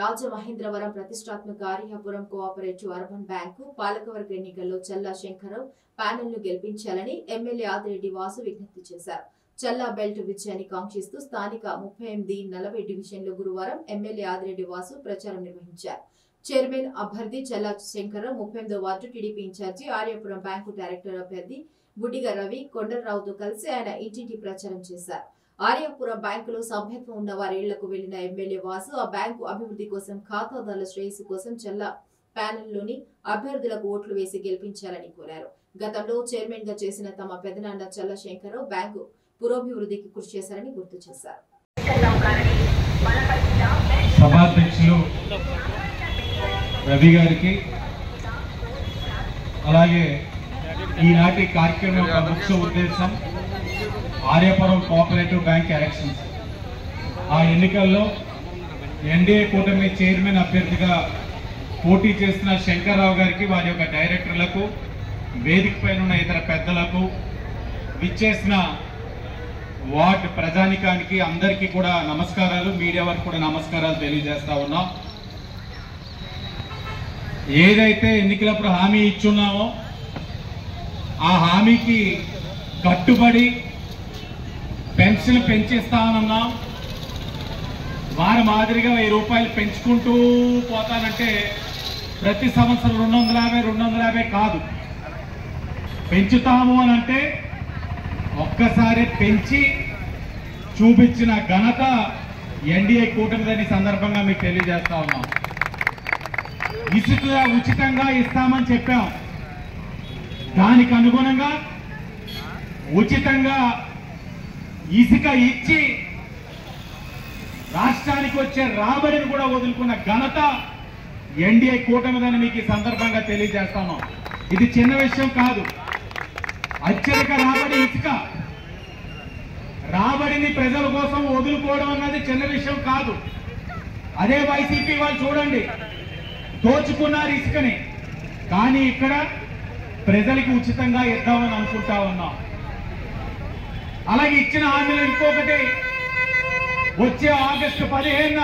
రాజమహేంద్రవరం ప్రతిష్టాత్మక Aryapuram cooperative urban bank పాలకవర్గ ఎన్నికల్లో చల్లా శంకరరావు ప్యానెల్ను గెలిపించాలని ఎమ్మెల్యే ఆదిరెడ్డి వాసు విజ్ఞప్తి చేశారు. చల్లా బెల్ట్ విజయాన్ని కాంక్షిస్తూ స్థానిక 38-40 డివిజన్లో గురువారం ఎమ్మెల్యే ఆదిరెడ్డి వాసు ప్రచారం నిర్వహించారు. చైర్మన్ అభ్యర్థి చల్లా శంకరరావు 38వ ward TDP in-charge Aryapuram bank director అభ్యర్థి గుడిగ రవి కొండలరావుతో కలిసి ఆయన ఇంటింటి ప్రచారం చేశారు. ఆర్యాపురం బ్యాంకులో సభ్యత్వం ఉన్న వారేళ్లకు వెళ్లిన ఎమ్మెల్యే వాసు ఆ బ్యాంకు అభివృద్ధి కోసం ఖాతాదారుల శ్రేయస్సు కోసం చల్లా ప్యానెల్లోని అభ్యర్థులకు ఓట్లు వేసి గెలిపించాలని కోరారు. గతంలో చైర్మన్ గా చేసిన తమ పెదనాన్న చల్లా శంకరరావు బ్యాంకు పురోభివృద్ధికి కృషి చేశారని గుర్తు చేశారు. సభాధ్యక్షులు రవి గారికి అలాగే ఈనాటి కార్యక్రమం యొక్క ముఖ్య ఉద్దేశం ఆర్యాపురం కోఆపరేటివ్ బ్యాంక్ ఎలక్షన్స్. ఆ ఎన్నికల్లో ఎన్డీఏ కూటమి చైర్మన్ అభ్యర్థిగా పోటీ చేసిన శంకర్రావు గారికి, వారి యొక్క డైరెక్టర్లకు, వేదిక పైన ఉన్న ఇతర పెద్దలకు, విచ్చేసిన వార్డు ప్రజానికానికి అందరికీ కూడా నమస్కారాలు, మీడియా వారికి కూడా నమస్కారాలు తెలియజేస్తా ఉన్నాం. ఏదైతే ఎన్నికలప్పుడు హామీ ఇచ్చున్నామో ఆ హామీకి కట్టుబడి పెన్షన్ పెంచేస్తామన్నాం. వారి మాదిరిగా 1000 రూపాయలు పెంచుకుంటూ పోతానంటే ప్రతి సంవత్సరం 250 కాదు, పెంచుతాము అని అంటే ఒక్కసారి పెంచి చూపించిన ఘనత ఎన్డీఏ కూటమిదని సందర్భంగా మీకు తెలియజేస్తా ఉన్నాం. ఇసుక ఉచితంగా ఇస్తామని చెప్పాం. దానికి అనుగుణంగా ఉచితంగా ఇసుక ఇచ్చి రాష్ట్రానికి వచ్చే రాబడిని కూడా వదులుకున్న ఘనత ఎన్డీఏ కూటమిదని మీకు ఈ సందర్భంగా తెలియజేస్తాను. ఇది చిన్న విషయం కాదు. అత్యధిక రాబడి ఇసుక, రాబడిని ప్రజల కోసం వదులుకోవడం అన్నది చిన్న విషయం కాదు. అదే వైసీపీ వాళ్ళు చూడండి, దోచుకున్నారు ఇసుకని, కానీ ఇక్కడ ప్రజలకి ఉచితంగా ఇద్దామని అనుకుంటా ఉన్నాం. అలాగే ఇచ్చిన హామీలు ఇంకొకటి, వచ్చే ఆగస్టు 15న